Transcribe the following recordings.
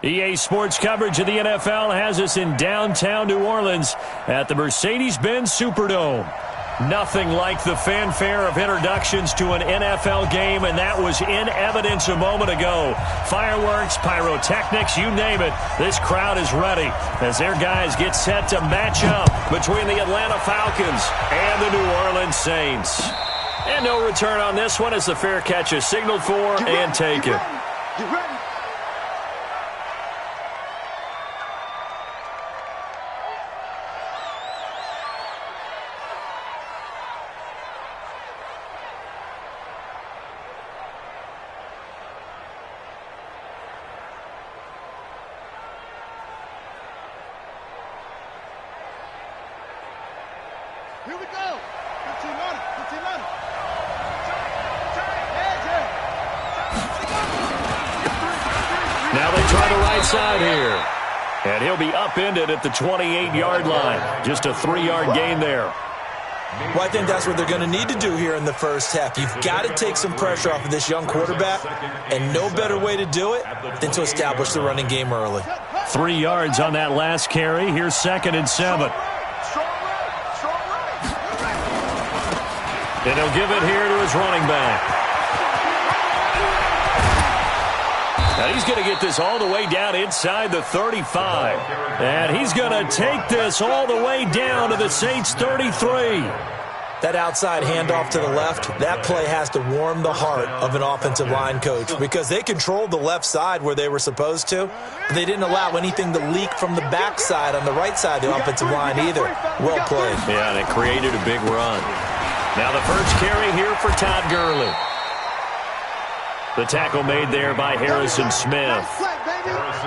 EA Sports coverage of the NFL has us in downtown New Orleans at the Mercedes-Benz Superdome. Nothing like the fanfare of introductions to an NFL game, and that was in evidence a moment ago. Fireworks, pyrotechnics, you name it. This crowd is ready as their guys get set to match up between the Atlanta Falcons and the New Orleans Saints. And no return on this one as the fair catch is signaled for and taken. Get ready. Here we go. 15 on it. 15 on it. Now they try the right side here. And he'll be upended at the 28-yard line. Just a 3-yard gain there. Well, I think that's what they're going to need to do here in the first half. You've got to take some pressure off of this young quarterback, and no better way to do it than to establish the running game early. 3 yards on that last carry. Here's 2nd and 7. And he'll give it here to his running back. Now he's going to get this all the way down inside the 35. And he's going to take this all the way down to the Saints' 33. That outside handoff to the left, that play has to warm the heart of an offensive line coach because they controlled the left side where they were supposed to, but they didn't allow anything to leak from the backside on the right side of the offensive line either. Well played. Yeah, and it created a big run. Now the first carry here for Todd Gurley. The tackle made there by Harrison Smith.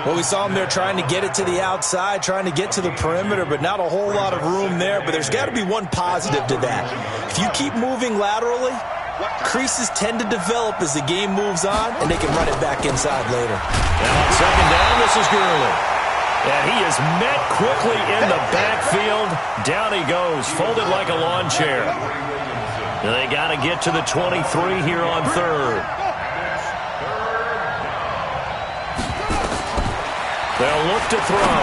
Well, we saw him there trying to get it to the outside, trying to get to the perimeter, but not a whole lot of room there. But there's got to be one positive to that. If you keep moving laterally, creases tend to develop as the game moves on, and they can run it back inside later. Now on 2nd down, this is Gurley. And he is met quickly in the backfield. Down he goes, folded like a lawn chair. And they got to get to the 23 here on 3rd. They'll look to throw.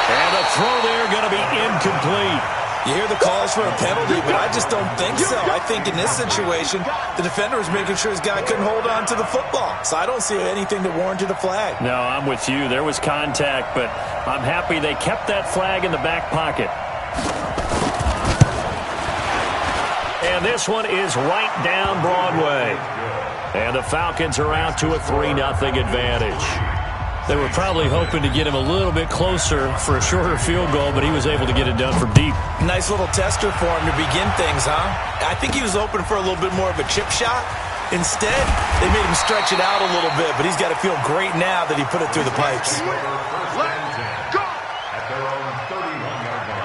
And the throw there going to be incomplete. You hear the calls for a penalty, but I just don't think so. I think in this situation, the defender was making sure his guy couldn't hold on to the football. So I don't see anything that warranted a flag. No, I'm with you. There was contact, but I'm happy they kept that flag in the back pocket. And this one is right down Broadway. And the Falcons are out to a 3-0 advantage. They were probably hoping to get him a little bit closer for a shorter field goal, but he was able to get it done from deep. Nice little tester for him to begin things, huh? I think he was open for a little bit more of a chip shot. Instead, they made him stretch it out a little bit, but he's got to feel great now that he put it through the pipes. Let's go! At their own 31-yard line.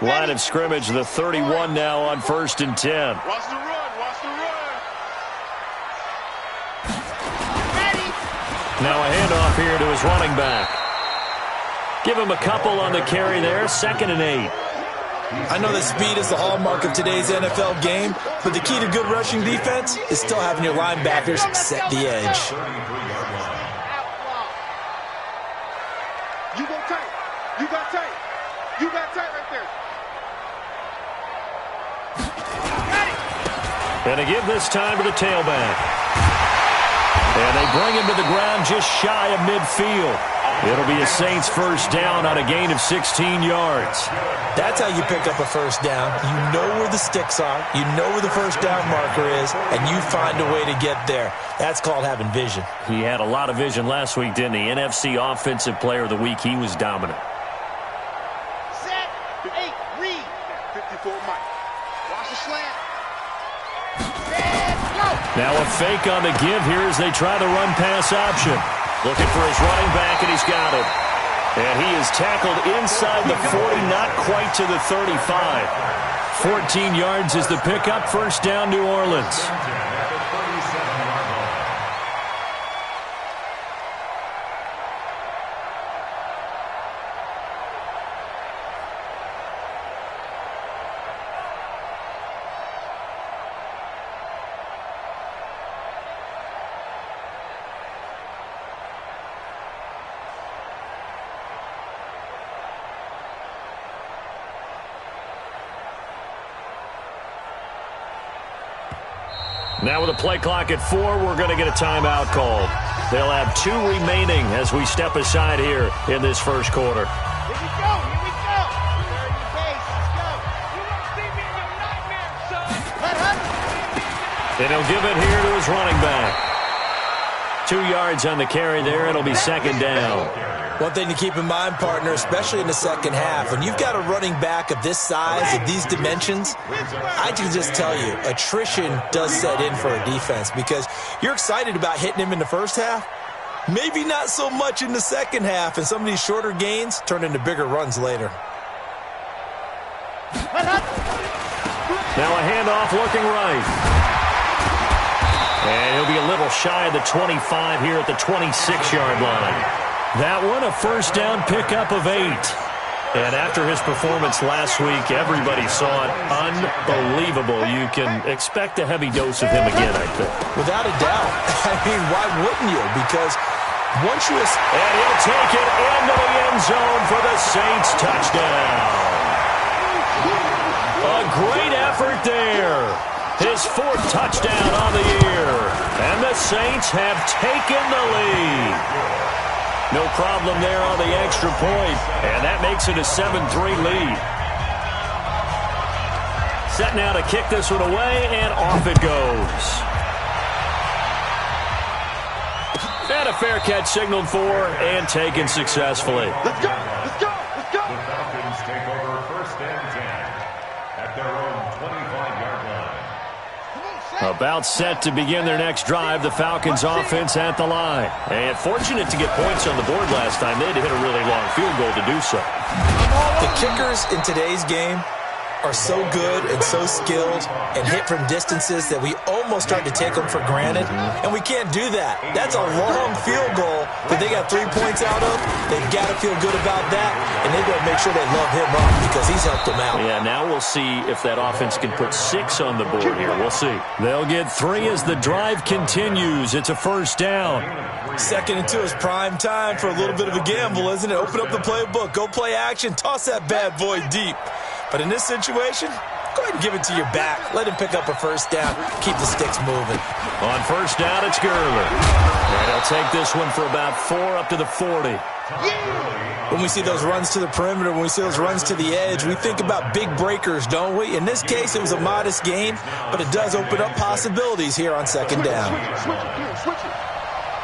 Line of scrimmage, the 31 now on 1st and 10. Watch the run, watch the run. Now a handoff here to his running back. Give him a couple on the carry there, 2nd and 8. I know that speed is the hallmark of today's NFL game, but the key to good rushing defense is still having your linebackers set the edge. You go tight. You got tight. You got tight right there. And they give this time to the tailback. And they bring him to the ground just shy of midfield. It'll be a Saints first down on a gain of 16 yards. That's how you pick up a first down. You know where the sticks are. You know where the first down marker is, and you find a way to get there. That's called having vision. He had a lot of vision last week, didn't he? NFC Offensive Player of the Week. He was dominant. Set, 8, read. 54 Mike. Watch the slant. Now a fake on the give here as they try the run-pass option. Looking for his running back, and he's got it. And he is tackled inside the 40, not quite to the 35. 14 yards is the pickup. First down, New Orleans. Now with a play clock at 4, we're going to get a timeout call. They'll have 2 remaining as we step aside here in this first quarter. Here we go. Here we go. They're in your base. Let's go. You won't see me in your nightmare, son. And he'll give it here to his running back. 2 yards on the carry there. It'll be second down. One thing to keep in mind, partner, especially in the second half, when you've got a running back of this size, of these dimensions, I can just tell you, attrition does set in for a defense because you're excited about hitting him in the first half. Maybe not so much in the second half, and some of these shorter gains turn into bigger runs later. Now a handoff looking right. And he'll be a little shy of the 25 here at the 26-yard line. That one, a first down pickup of 8. And after his performance last week, everybody saw it unbelievable. You can expect a heavy dose of him again, I think. Without a doubt. I mean, why wouldn't you? Because once you... And he'll take it into the end zone for the Saints touchdown. A great effort there. His 4th touchdown on the year. And the Saints have taken the lead. No problem there on the extra point. And that makes it a 7-3 lead. Set now to kick this one away, and off it goes. And a fair catch signaled for and taken successfully. Let's go! Let's go! Let's go! The Falcons take over first and 10 at their own 25-yard line. About set to begin their next drive, the Falcons offense at the line. And fortunate to get points on the board last time. They had to hit a really long field goal to do so. The kickers in today's game are so good and so skilled and hit from distances that we almost start to take them for granted, and we can't do that. That's a long field goal that they got 3 points out of. They've got to feel good about that, and they've got to make sure they love him up because he's helped them out. Yeah, now we'll see if that offense can put 6 on the board here. We'll see. They'll get 3 as the drive continues. It's a first down. 2nd and 2 is prime time for a little bit of a gamble, isn't it? Open up the playbook, go play action, toss that bad boy deep. But in this situation, go ahead and give it to your back. Let him pick up a first down. Keep the sticks moving. On first down, it's Gurley. And he'll take this one for about 4 up to the 40. When we see those runs to the perimeter, when we see those runs to the edge, we think about big breakers, don't we? In this case, it was a modest gain, but it does open up possibilities here on second down. Switch it.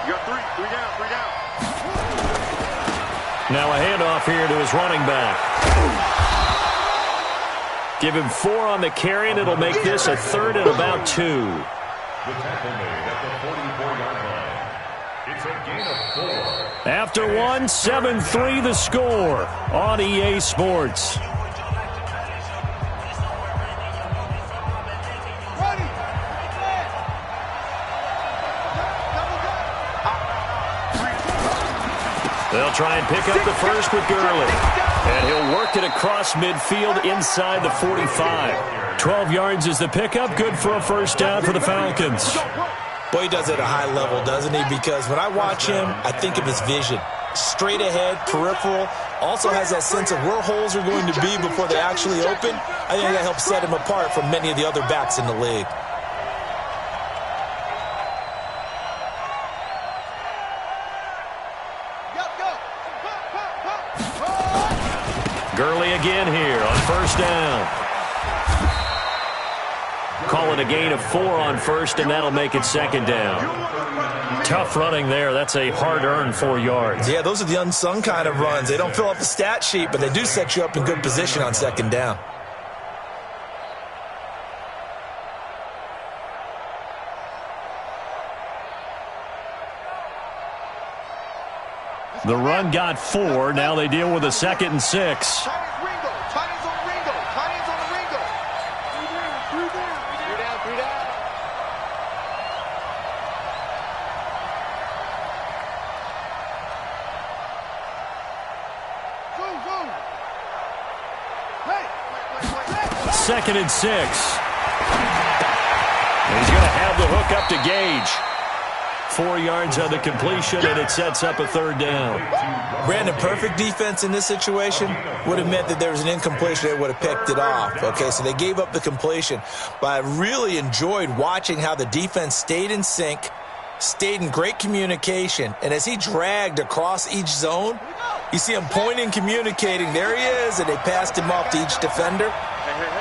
You got 3 down, 3 down. Now a handoff here to his running back. Give him 4 on the carry, and it'll make this a 3rd and about 2. The tackle made at the 44-yard line. It's a gain of 4. After 1, 7-3 the score on EA Sports. They'll try and pick up the first with Gurley. And he'll work it across midfield inside the 45. 12 yards is the pickup. Good for a first down for the Falcons. Boy, he does it at a high level, doesn't he? Because when I watch him, I think of his vision. Straight ahead, peripheral. Also has that sense of where holes are going to be before they actually open. I think that helps set him apart from many of the other backs in the league. Gurley again here on first down. Call it a gain of 4 on first, and that'll make it second down. Tough running there. That's a hard-earned 4 yards. Yeah, those are the unsung kind of runs. They don't fill up the stat sheet, but they do set you up in good position on second down. The run got 4. Now they deal with a 2nd and 6. Second and 6. And he's going to have the hook up to Gage. 4 yards on the completion, and it sets up a third down. Brandon, perfect defense in this situation would have meant that there was an incompletion that would have picked it off. Okay, so they gave up the completion. But I really enjoyed watching how the defense stayed in sync, stayed in great communication, and as he dragged across each zone, you see him pointing, communicating. There he is, and they passed him off to each defender.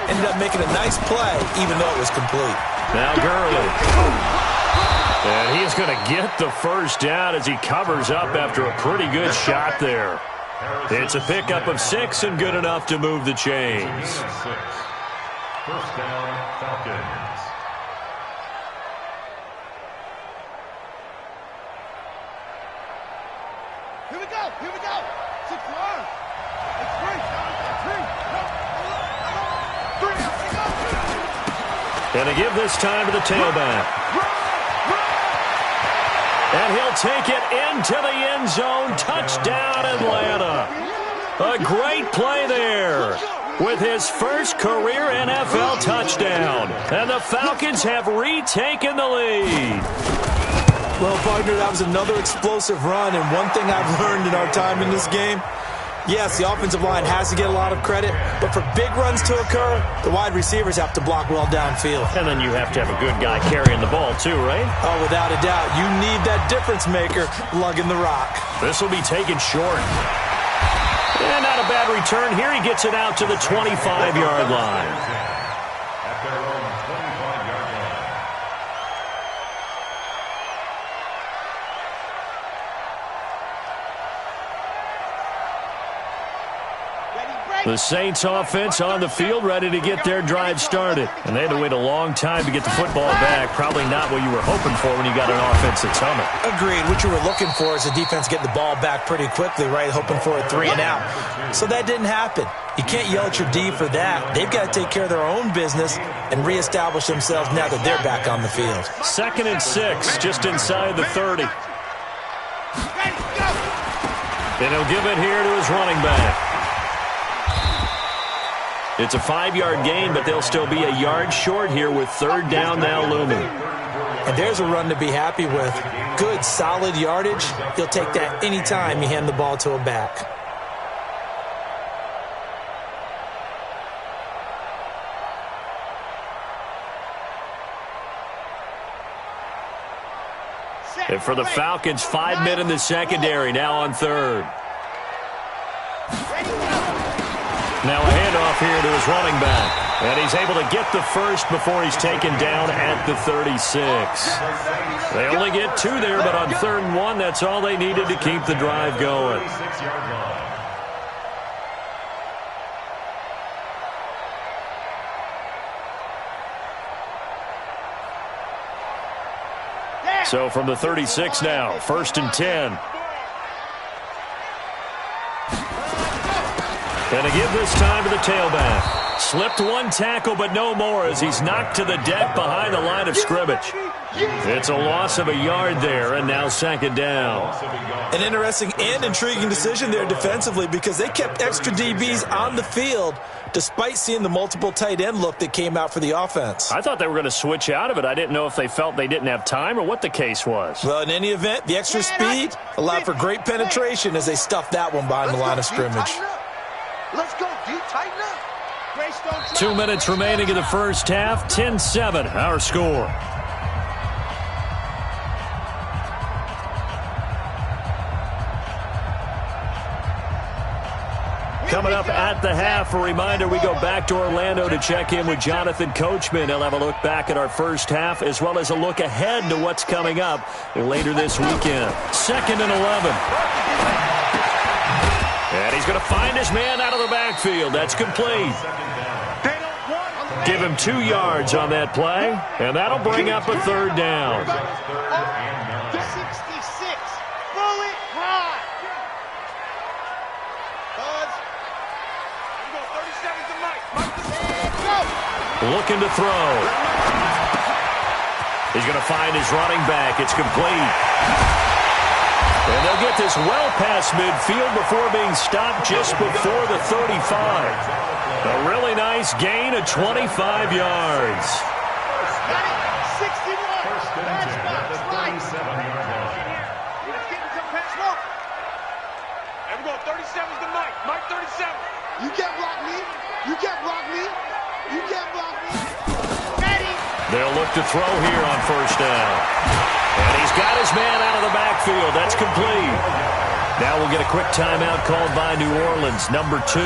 Ended up making a nice play, even though it was complete. Now Gurley. And he's going to get the first down as he covers up after a pretty good shot there. It's a pickup of 6 and good enough to move the chains. First down, Falcons. Here we go. Here we go. 6 yards. It's 3. And they give this time to the tailback. And he'll take it into the end zone. Touchdown, Atlanta. A great play there with his first career NFL touchdown. And the Falcons have retaken the lead. Well, partner, that was another explosive run, and one thing I've learned in our time in this game, yes, the offensive line has to get a lot of credit, but for big runs to occur, the wide receivers have to block well downfield. And then you have to have a good guy carrying the ball too, right? Oh, without a doubt. You need that difference maker lugging the rock. This will be taken short. And not a bad return. Here he gets it out to the 25-yard line. At their own 25-yard line. The Saints offense on the field, ready to get their drive started. And they had to wait a long time to get the football back. Probably not what you were hoping for when you got an offense that's humming. Agreed. What you were looking for is the defense getting the ball back pretty quickly, right? Hoping for a 3 and out. So that didn't happen. You can't yell at your D for that. They've got to take care of their own business and reestablish themselves now that they're back on the field. 2nd and 6, just inside the 30. And he'll give it here to his running back. It's a 5-yard gain, but they'll still be a yard short here with 3rd down now looming. And there's a run to be happy with. Good, solid yardage. You'll take that any time you hand the ball to a back. And for the Falcons, 5 men in the secondary, now on 3rd. Now a handoff here to his running back. And he's able to get the first before he's taken down at the 36. They only get 2 there, but on 3rd and 1, that's all they needed to keep the drive going. So from the 36 now, 1st and 10. And to give this time to the tailback. Slipped one tackle, but no more as he's knocked to the deck behind the line of scrimmage. It's a loss of a yard there, and now 2nd down. An interesting and intriguing decision there defensively because they kept extra DBs on the field despite seeing the multiple tight end look that came out for the offense. I thought they were going to switch out of it. I didn't know if they felt they didn't have time or what the case was. Well, in any event, the extra speed allowed for great penetration as they stuffed that one behind the line of scrimmage. Let's go, dude. Tighten up. 2 minutes remaining in the first half. 10-7, our score. Coming up at the half, a reminder, we go back to Orlando to check in with Jonathan Coachman. He'll have a look back at our first half as well as a look ahead to what's coming up later this weekend. 2nd and 11. And he's going to find his man out of the backfield. That's complete. Give him 2 yards on that play, and that'll bring up a 3rd down. 66. Bullet high. Buzz. We go 30 seconds to Mike. Looking to throw. He's going to find his running back. It's complete. And they'll get this well past midfield before being stopped just before the 35. A really nice gain of 25 yards. Got it. 61. That's right. 37's the mic. Mic 37. You can't block me. You can't block me. You can't block me. Ready. They'll look to throw here on first down. And he's got his man out of the backfield. That's complete. Now we'll get a quick timeout called by New Orleans, number 2.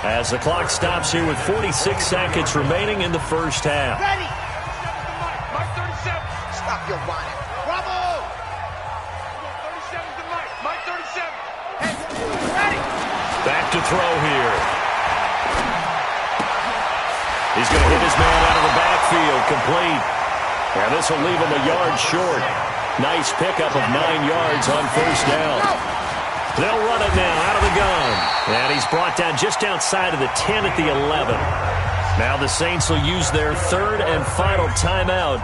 As the clock stops here with 46 seconds remaining in the first half. Ready. 37's the mic. Mic 37. Stop your whining. Bravo. 37's the mic. Mic 37. Hey, ready. Back to throw here. He's going to hit his man out of the backfield, complete. And this will leave him a yard short. Nice pickup of 9 yards on first down. They'll run it now out of the gun. And he's brought down just outside of the 10 at the 11. Now the Saints will use their third and final timeout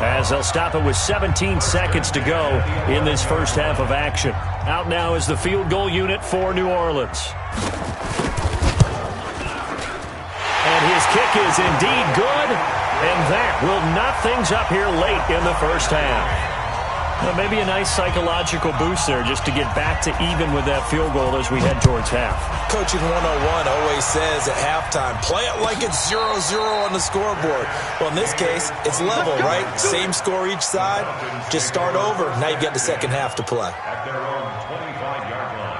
as they'll stop it with 17 seconds to go in this first half of action. Out now is the field goal unit for New Orleans. And his kick is indeed good, and that will knot things up here late in the first half. Well, maybe a nice psychological boost there just to get back to even with that field goal as we head towards half. Coaching 101 always says at halftime, play it like it's 0-0 on the scoreboard. Well, in this case, it's level, right? Same score each side. Just start over. Now you got the second half to play. At their own 25-yard line.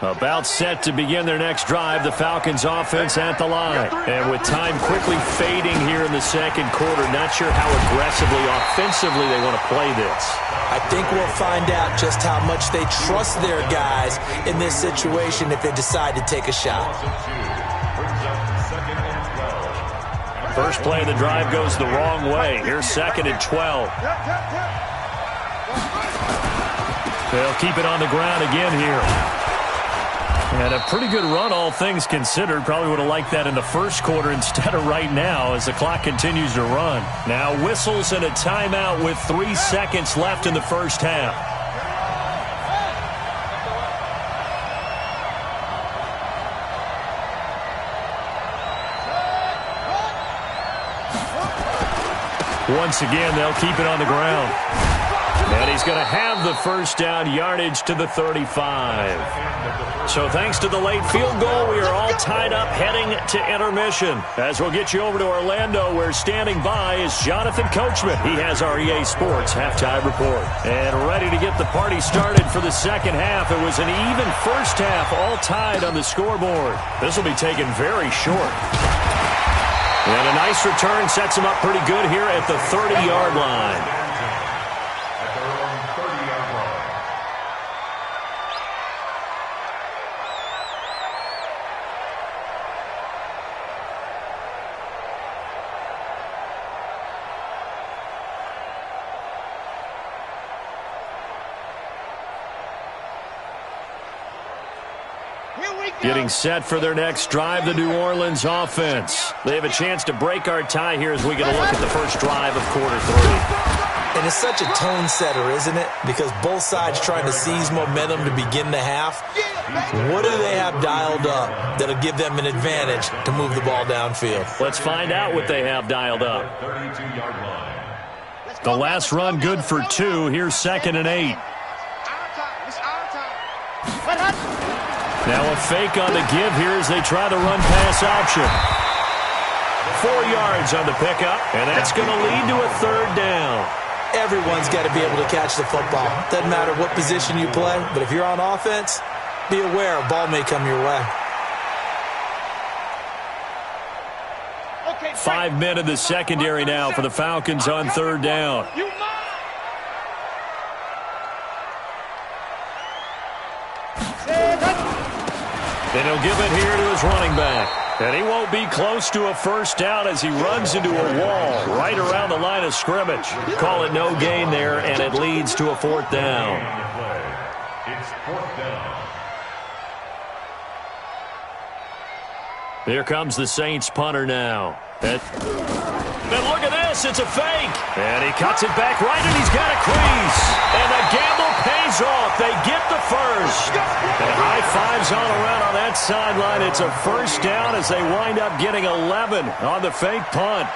About set to begin their next drive, the Falcons offense at the line. And with time quickly fading here in the second quarter, not sure how aggressively, offensively they want to play this. I think we'll find out just how much they trust their guys in this situation if they decide to take a shot. First play of the drive goes the wrong way. Here's 2nd and 12. They'll keep it on the ground again here. And a pretty good run, all things considered. Probably would have liked that in the first quarter instead of right now as the clock continues to run. Now whistles and a timeout with 3 seconds left in the first half. Once again, they'll keep it on the ground. And he's going to have the first down, yardage to the 35. So thanks to the late field goal, we are all tied up heading to intermission. As we'll get you over to Orlando, where standing by is Jonathan Coachman. He has our EA Sports halftime report. And ready to get the party started for the second half. It was an even first half, all tied on the scoreboard. This will be taken very short. And a nice return sets him up pretty good here at the 30-yard line. Getting set for their next drive, the New Orleans offense. They have a chance to break our tie here as we get a look at the first drive of quarter 3. And it's such a tone setter, isn't it? Because both sides trying to seize momentum to begin the half. What do they have dialed up that'll give them an advantage to move the ball downfield? Let's find out what they have dialed up. The last run good for 2. Here's 2nd and 8. Now a fake on the give here as they try the run-pass option. 4 yards on the pickup, and that's going to lead to a third down. Everyone's got to be able to catch the football. Doesn't matter what position you play, but if you're on offense, be aware a ball may come your way. 5 men in the secondary now for the Falcons on third down. Then he'll give it here to his running back. And he won't be close to a first down as he runs into a wall right around the line of scrimmage. Call it no gain there, and it leads to a 4th down. It's 4th down. Here comes the Saints punter now. And look at this, it's a fake. And he cuts it back right, and he's got a crease. And the gamble pays off. They get the first. And high fives all around on that sideline. It's a first down as they wind up getting 11 on the fake punt.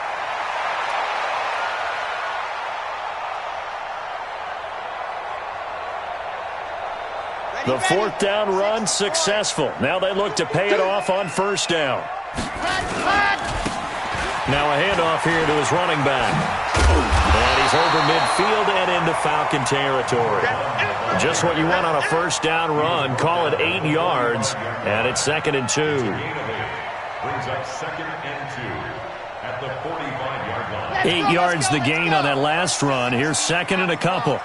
The fourth down run successful. Now they look to pay it off on first down. Now a handoff here to his running back. And he's over midfield and into Falcon territory. Just what you want on a first down run. Call it 8 yards, and it's 2nd and 2. Brings up 2nd and 2 at the 45-yard line. 8 yards the gain on that last run. Here's 2nd and a couple.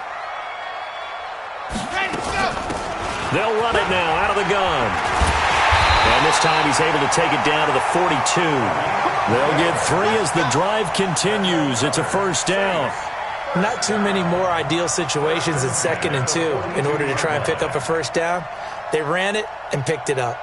They'll run it now out of the gun. And this time he's able to take it down to the 42. They'll get 3 as the drive continues. It's a first down. Not too many more ideal situations in 2nd and 2 in order to try and pick up a first down. They ran it and picked it up.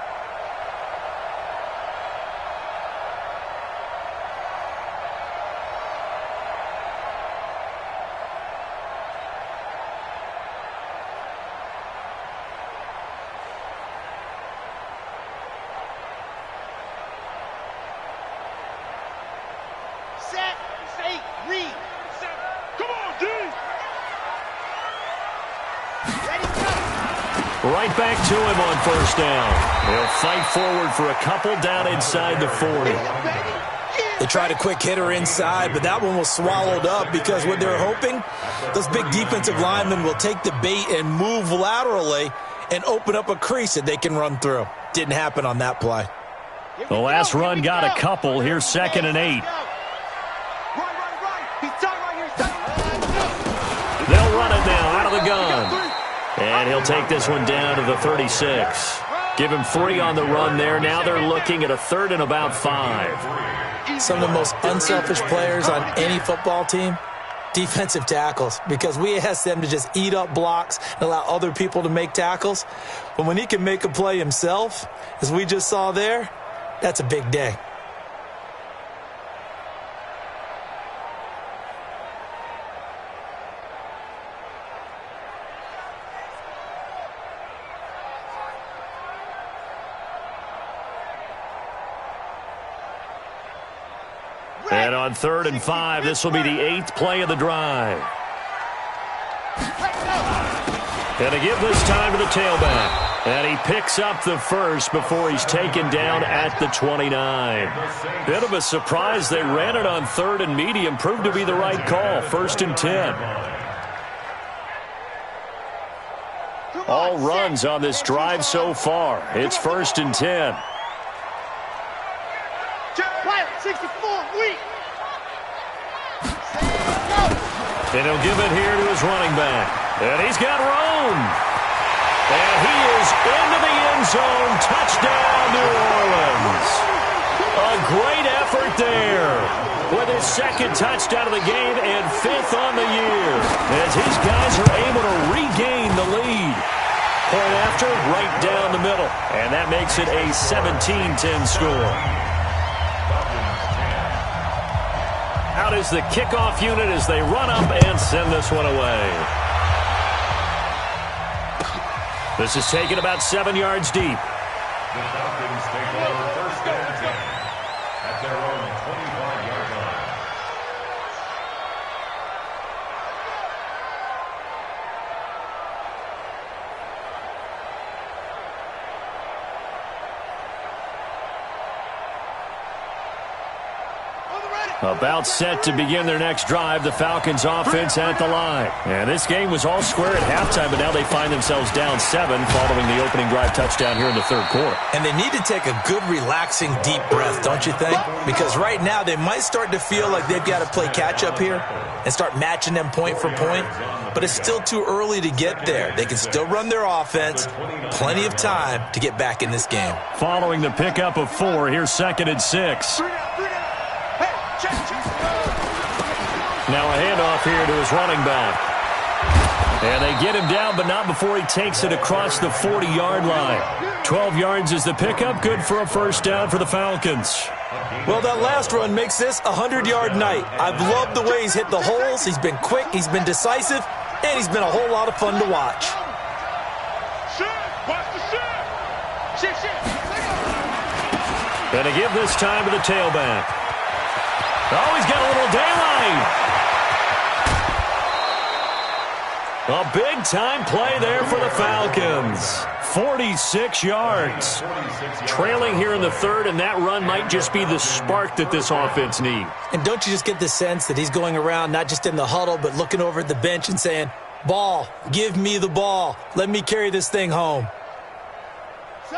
Right back to him on first down. They'll fight forward for a couple down inside the 40. They tried a quick hitter inside, but that one was swallowed up because what they're hoping, those big defensive linemen will take the bait and move laterally and open up a crease that they can run through. Didn't happen on that play. The last run got a couple. Here's 2nd and 8. They'll run it now out of the gun. And he'll take this one down to the 36. Give him 3 on the run there. Now they're looking at a 3rd and about 5. Some of the most unselfish players on any football team, defensive tackles, because we ask them to just eat up blocks and allow other people to make tackles. But when he can make a play himself, as we just saw there, that's a big day. And on 3rd and 5, this will be the 8th play of the drive. And to give this time to the tailback. And he picks up the first before he's taken down at the 29. Bit of a surprise. They ran it on 3rd and medium. Proved to be the right call. 1st and 10. All runs on this drive so far. It's 1st and 10. 64, weak. And he'll give it here to his running back. And he's got room. And he is into the end zone. Touchdown, New Orleans. A great effort there. With his 2nd touchdown of the game and 5th on the year. As his guys are able to regain the lead. Point after, right down the middle. And that makes it a 17-10 score. Out is the kickoff unit as they run up and send this one away. This is taken about 7 yards deep. The Falcons take over 1st and 10 at their own 25-yard line. About set to begin their next drive, the Falcons offense at the line. And this game was all square at halftime, but now they find themselves down 7 following the opening drive touchdown here in the 3rd quarter. And they need to take a good, relaxing, deep breath, don't you think? Because right now they might start to feel like they've got to play catch-up here and start matching them point for point. But it's still too early to get there. They can still run their offense. Plenty of time to get back in this game. Following the pickup of 4, here's 2nd and 6. Now a handoff here to his running back. And they get him down, but not before he takes it across the 40-yard line. 12 yards is the pickup. Good for a first down for the Falcons. Well, that last run makes this a 100-yard night. I've loved the way he's hit the holes. He's been quick, he's been decisive, and he's been a whole lot of fun to watch. And to give this time to the tailback. Oh, he's got a little daylight. A big-time play there for the Falcons. 46 yards. Trailing here in the third, and that run might just be the spark that this offense needs. And don't you just get the sense that he's going around not just in the huddle, but looking over at the bench and saying, ball, give me the ball. Let me carry this thing home.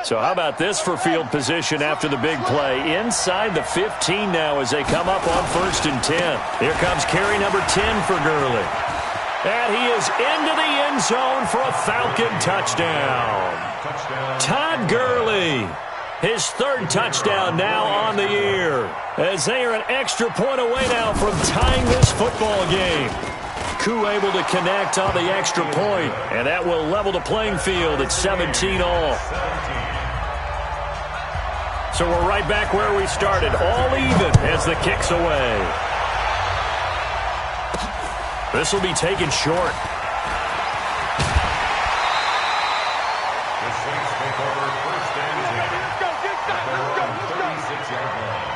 So how about this for field position after the big play? Inside the 15 now as they come up on 1st and 10. Here comes carry number 10 for Gurley. And he is into the end zone for a Falcon touchdown. Todd Gurley, his third touchdown now on the year, as they are an extra point away now from tying this football game. Koo able to connect on the extra point, and that will level the playing field at 17 all. So we're right back where we started, all even as the kick's away. This will be taken short. The Saints take over 1st and 10. Let's go, let's go, let's go. 36-yard line.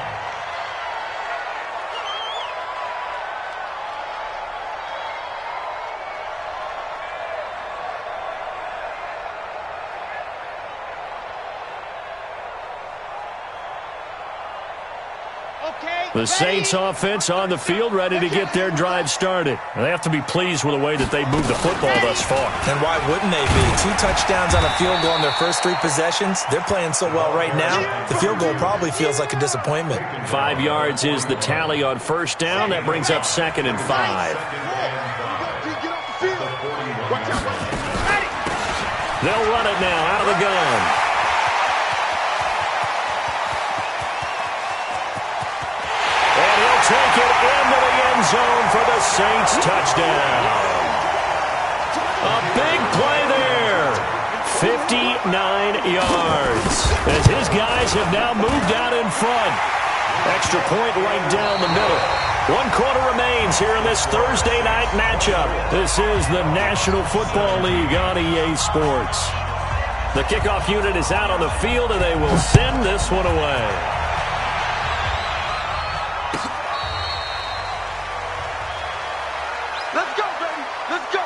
The Saints offense on the field, ready to get their drive started. They have to be pleased with the way that they moved the football thus far. And why wouldn't they be? 2 touchdowns on a field goal in their first 3 possessions. They're playing so well right now, the field goal probably feels like a disappointment. 5 yards is the tally on 1st down. That brings up 2nd and 5. They'll run it now out of the gun. Take it into the end zone for the Saints touchdown. A big play there. 59 yards. As his guys have now moved out in front. Extra point right down the middle. 1 quarter remains here in this Thursday night matchup. This is the National Football League on EA Sports. The kickoff unit is out on the field, and they will send this one away. Let's go, baby. Let's go.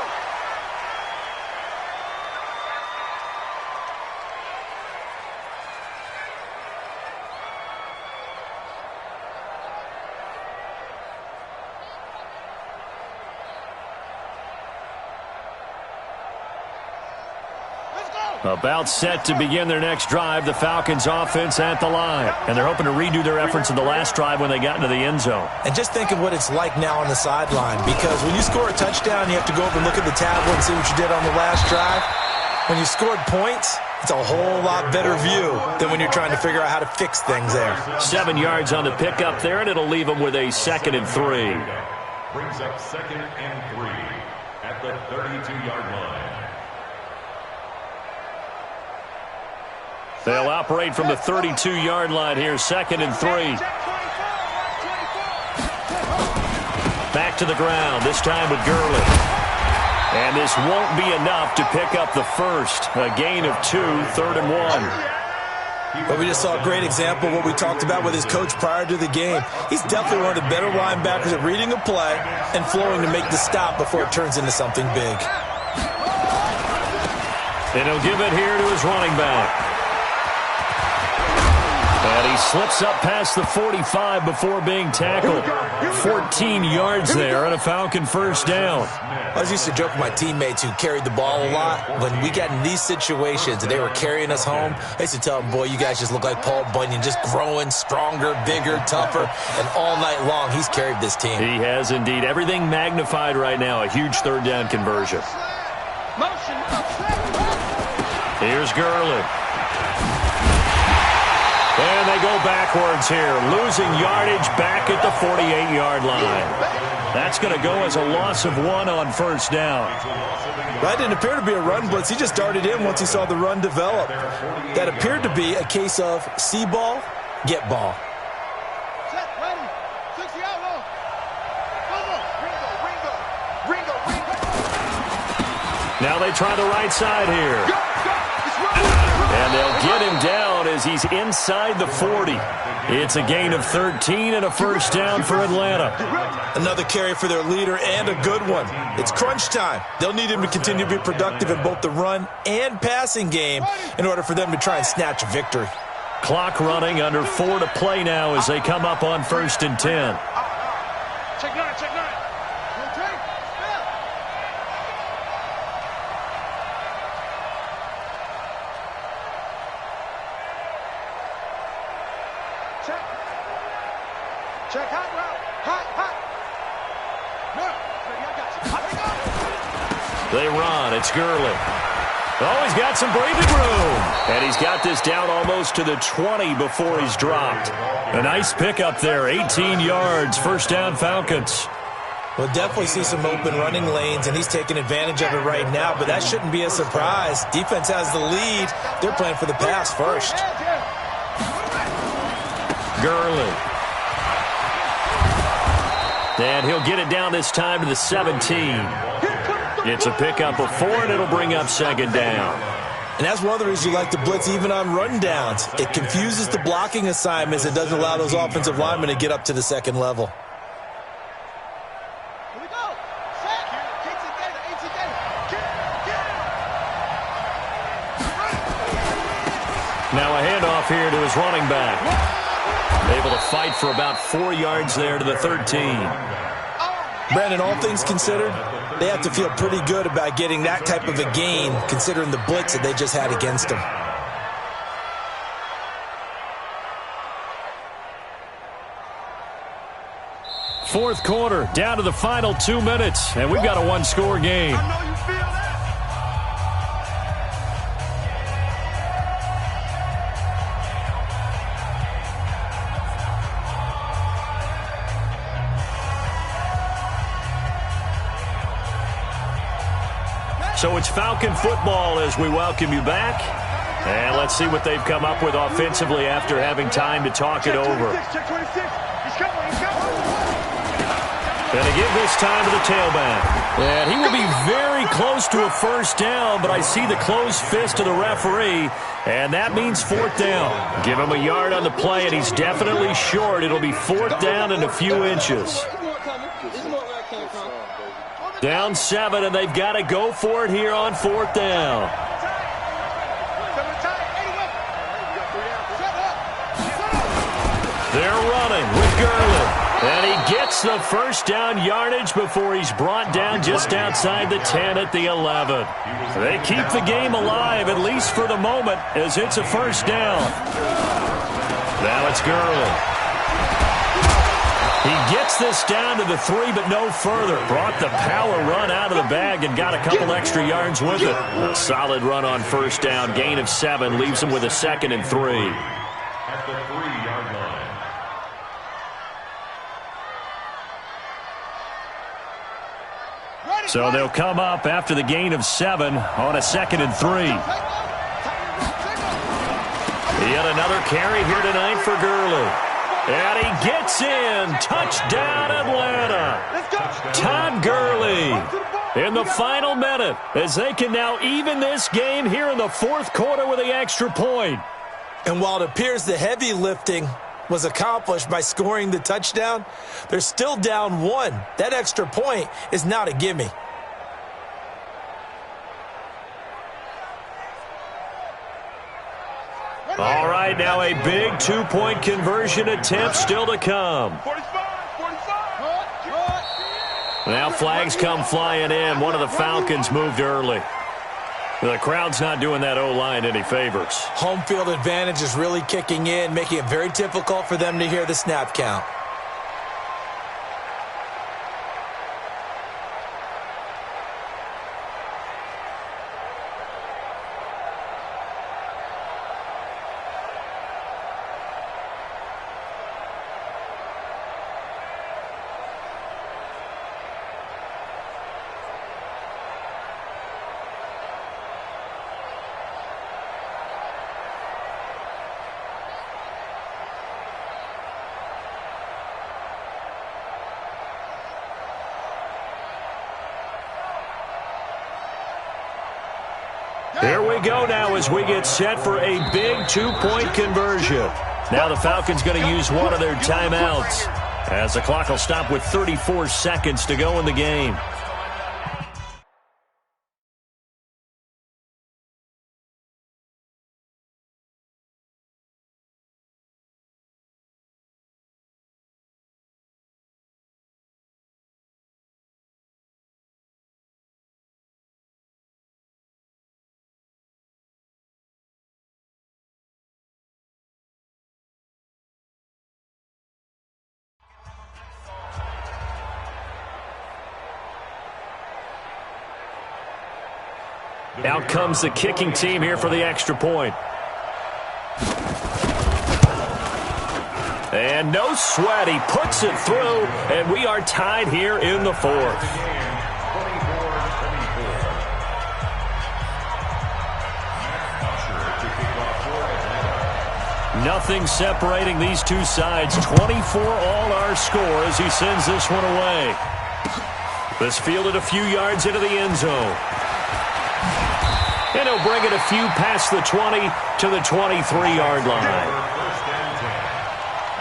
About set to begin their next drive, the Falcons offense at the line. And they're hoping to redo their efforts in the last drive when they got into the end zone. And just think of what it's like now on the sideline, because when you score a touchdown, you have to go over and look at the tablet and see what you did on the last drive. When you scored points, it's a whole lot better view than when you're trying to figure out how to fix things there. 7 yards on the pickup there, and it'll leave them with a 2nd and 3. Brings up 2nd and 3 at the 32-yard line. They'll operate from the 32-yard line here, 2nd and 3. Back to the ground, this time with Gurley. And this won't be enough to pick up the first. A gain of 2, 3rd and 1. But we just saw a great example of what we talked about with his coach prior to the game. He's definitely one of the better linebackers at reading a play and flowing to make the stop before it turns into something big. And he'll give it here to his running back. And he slips up past the 45 before being tackled. 14 yards there on a Falcon 1st down. I was used to joke with my teammates who carried the ball a lot. When we got in these situations and they were carrying us home, I used to tell them, boy, you guys just look like Paul Bunyan, just growing stronger, bigger, tougher. And all night long, he's carried this team. He has indeed. Everything magnified right now. A huge 3rd down conversion. Here's Gurley. And they go backwards here, losing yardage back at the 48-yard line. That's going to go as a loss of 1 on 1st down. That didn't appear to be a run blitz. He just darted in once he saw the run develop. That appeared to be a case of see ball, get ball. Set, ready. 60 out low. Ringo. Now they try the right side here. Go. It's running. And they'll get him down as he's inside the 40. It's a gain of 13 and a first down for Atlanta. Another carry for their leader and a good one. It's crunch time. They'll need him to continue to be productive in both the run and passing game in order for them to try and snatch a victory. Clock running, under 4 to play now as they come up on 1st and 10. Check 9, check 9. Check hot route. Hot. No. Ready, I got you. They run. It's Gurley. Oh, he's got some breathing room. And he's got this down almost to the 20 before he's dropped. A nice pickup there. 18 yards. First down, Falcons. We'll definitely see some open running lanes, and he's taking advantage of it right now, but that shouldn't be a surprise. Defense has the lead. They're playing for the pass first. Gurley. And he'll get it down this time to the 17. It's a pickup of 4, and it'll bring up 2nd down. And that's one of the reasons you like to blitz even on rundowns. It confuses the blocking assignments. It doesn't allow those offensive linemen to get up to the second level. Here we go. Set. Now a handoff here to his running back. Able to fight for about 4 yards there to the 13. Brandon, all things considered, they have to feel pretty good about getting that type of a gain, considering the blitz that they just had against them. Fourth quarter, down to the final 2 minutes, and we've got a one-score game. I know you feel that. So it's Falcon football as we welcome you back. And let's see what they've come up with offensively after having time to talk it over. Check 26. He's coming. And they give this time to the tailback. And he will be very close to a first down, but I see the closed fist of the referee, and that means 4th down. Give him a yard on the play, and he's definitely short. It'll be 4th down and a few inches. Down 7, and they've got to go for it here on 4th down. They're running with Gurley. And he gets the first down yardage before he's brought down just outside the 10 at the 11. They keep the game alive, at least for the moment, as it's a first down. Now it's Gurley. He gets this down to the 3, but no further. Brought the power run out of the bag and got a couple extra yards with it. A solid run on first down. Gain of 7 leaves him with a 2nd and 3. At the 3-yard line. So they'll come up after the gain of 7 on a 2nd and 3. Yet another carry here tonight for Gurley. And he gets in. Touchdown, Atlanta. Todd Gurley in the final minute as they can now even this game here in the 4th quarter with the extra point. And while it appears the heavy lifting was accomplished by scoring the touchdown, they're still down 1. That extra point is not a gimme. All right, now a big 2-point conversion attempt still to come. 45. Now flags come flying in. One of the Falcons moved early. The crowd's not doing that O-line any favors. Home field advantage is really kicking in, making it very difficult for them to hear the snap count. Here we go now as we get set for a big two-point conversion. Now the Falcons going to use one of their timeouts, as the clock will stop with 34 seconds to go in the game. Out comes the kicking team here for the extra point. And no sweat. He puts it through, and we are tied here in the fourth. Nothing separating these two sides. 24 all our score as he sends this one away. This fielded a few yards into the end zone. And he'll bring it a few past the 20 to the 23-yard line. First and 10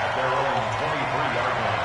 at their own 23-yard line.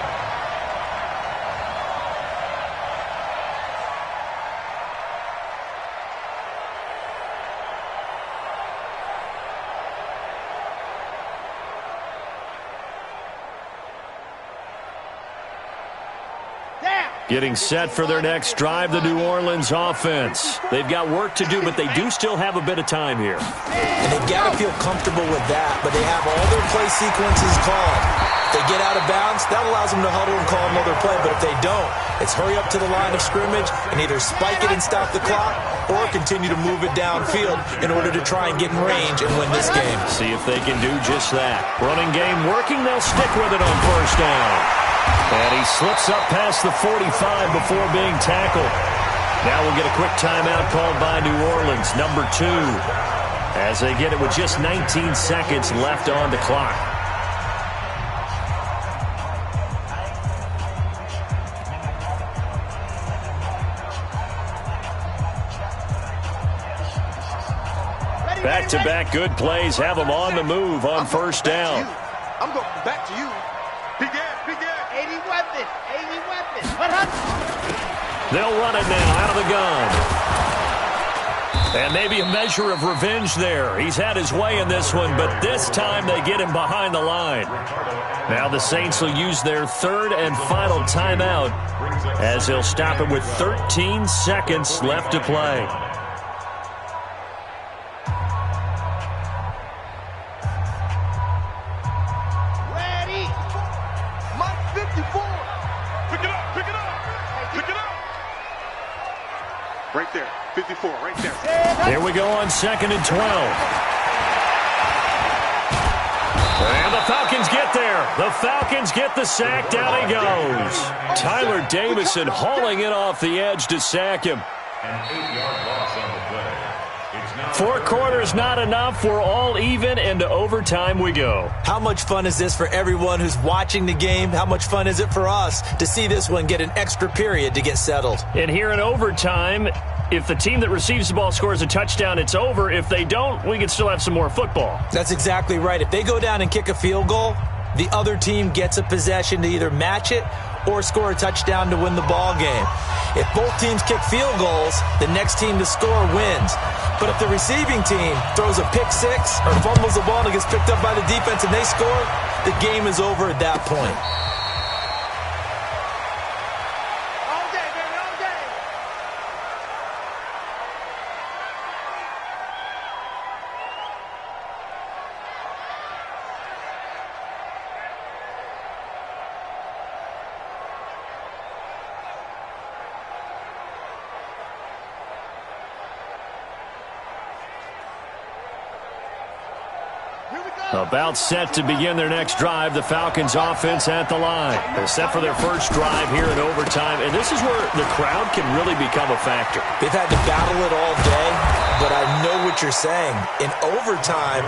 Getting set for their next drive, the New Orleans offense. They've got work to do, but they do still have a bit of time here. And they've got to feel comfortable with that, but they have all their play sequences called. If they get out of bounds, that allows them to huddle and call another play, but if they don't, it's hurry up to the line of scrimmage and either spike it and stop the clock or continue to move it downfield in order to try and get in range and win this game. See if they can do just that. Running game working, they'll stick with it on first down. And he slips up past the 45 before being tackled. Now we'll get a quick timeout called by New Orleans, number 2, as they get it with just 19 seconds left on the clock. Back-to-back good plays have them on the move on first down. I'm going back to you. Begin. 80 weapons. They'll run it now out of the gun. And maybe a measure of revenge there. He's had his way in this one, but this time they get him behind the line. Now the Saints will use their third and final timeout as they'll stop it with 13 seconds left to play. Right there, 54, right there. Here we go on 2nd and 12. And the Falcons get there. The Falcons get the sack. Down he goes. Tyler Davison hauling it off the edge to sack him. An 8-yard loss on the play. It's now 4 quarters not enough. We're all even. Into overtime we go. How much fun is this for everyone who's watching the game? How much fun is it for us to see this one get an extra period to get settled? And here in overtime, if the team that receives the ball scores a touchdown, it's over. If they don't, we can still have some more football. That's exactly right. If they go down and kick a field goal, the other team gets a possession to either match it or score a touchdown to win the ball game. If both teams kick field goals, the next team to score wins. But if the receiving team throws a pick six or fumbles the ball and it gets picked up by the defense and they score, the game is over at that point. All day, baby, all day. About set to begin their next drive, the Falcons offense at the line. They're set for their first drive here in overtime, and this is where the crowd can really become a factor. They've had to battle it all day. but I know what you're saying. In overtime,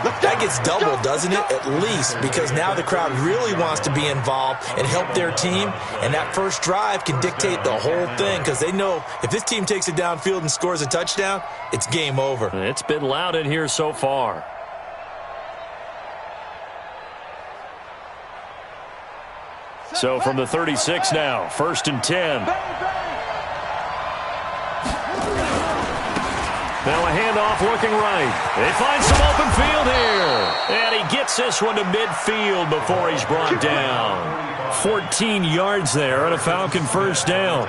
that gets doubled, doesn't it? At least, because now the crowd really wants to be involved and help their team, and that first drive can dictate the whole thing because they know if this team takes it downfield and scores a touchdown, it's game over. It's been loud in here so far. So from the 36 now, 1st and 10. Now a handoff looking right. They find some open field here. And he gets this one to midfield before he's brought down. 14 yards there and a Falcon first down.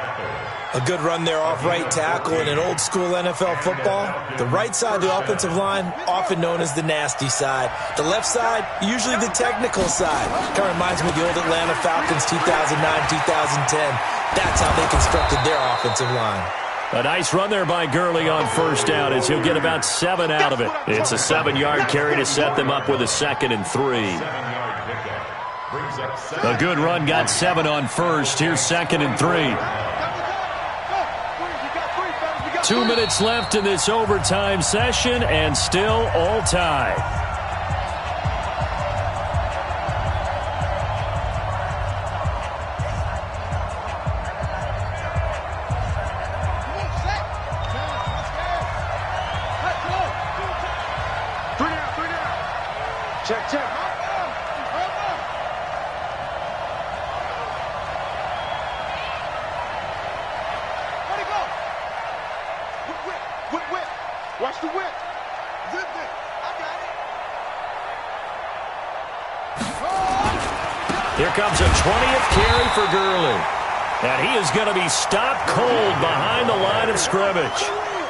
A good run there off right tackle in an old school NFL football. The right side of the offensive line, often known as the nasty side. The left side, usually the technical side. Kind of reminds me of the old Atlanta Falcons 2009-2010. That's how they constructed their offensive line. A nice run there by Gurley on first down as he'll get about 7 out of it. It's a 7-yard carry to set them up with a 2nd and 3. A good run got 7 on first. Here's 2nd and 3. 2 minutes left in this overtime session and still all tied. Check. Whip. Watch the whip. Zip it. I got it. Here comes a 20th carry for Gurley. And he is going to be stopped cold behind the line of scrimmage.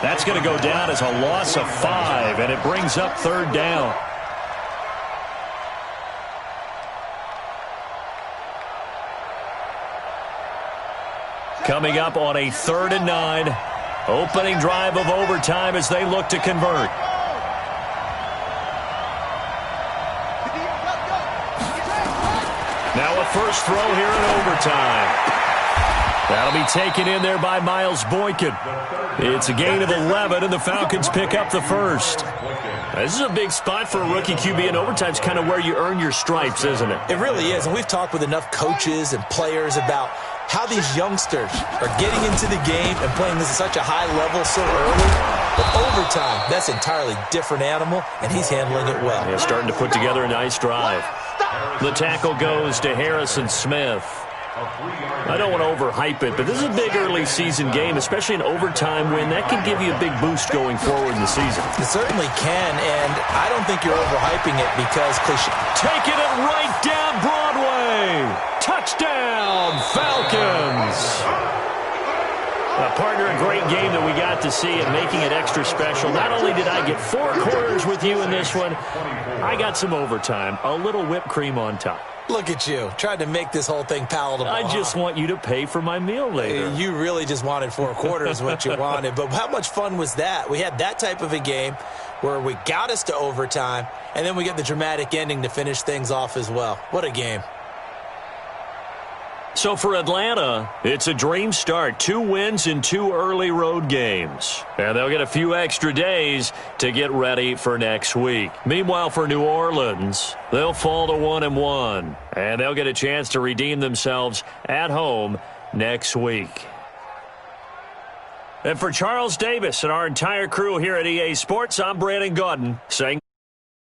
That's going to go down as a loss of 5, and it brings up 3rd down. Coming up on a 3rd and 9. Opening drive of overtime as they look to convert. Now a first throw here in overtime. That'll be taken in there by Miles Boykin. It's a gain of 11, and the Falcons pick up the first. This is a big spot for a rookie QB, and overtime's kind of where you earn your stripes, isn't it? It really is, and we've talked with enough coaches and players about how these youngsters are getting into the game and playing this at such a high level so early. But overtime, that's an entirely different animal, and he's handling it well. Yeah, starting to put together a nice drive. The tackle goes to Harrison Smith. I don't want to overhype it, but this is a big early season game, especially an overtime win. That can give you a big boost going forward in the season. It certainly can, and I don't think you're overhyping it because cliche. Taking it right down Broadway. Touchdown, Falcons. Partner, a great game that we got to see and making it extra special. Not only did I get 4 quarters with you in this one, I got some overtime, a little whipped cream on top. Look at you, trying to make this whole thing palatable. I just want you to pay for my meal later. You really just wanted 4 quarters what you wanted. But how much fun was that? We had that type of a game where we got us to overtime, and then we get the dramatic ending to finish things off as well. What a game. So for Atlanta, it's a dream start. 2 wins in 2 early road games. And they'll get a few extra days to get ready for next week. Meanwhile, for New Orleans, they'll fall to 1-1. And they'll get a chance to redeem themselves at home next week. And for Charles Davis and our entire crew here at EA Sports, I'm Brandon Gaudin saying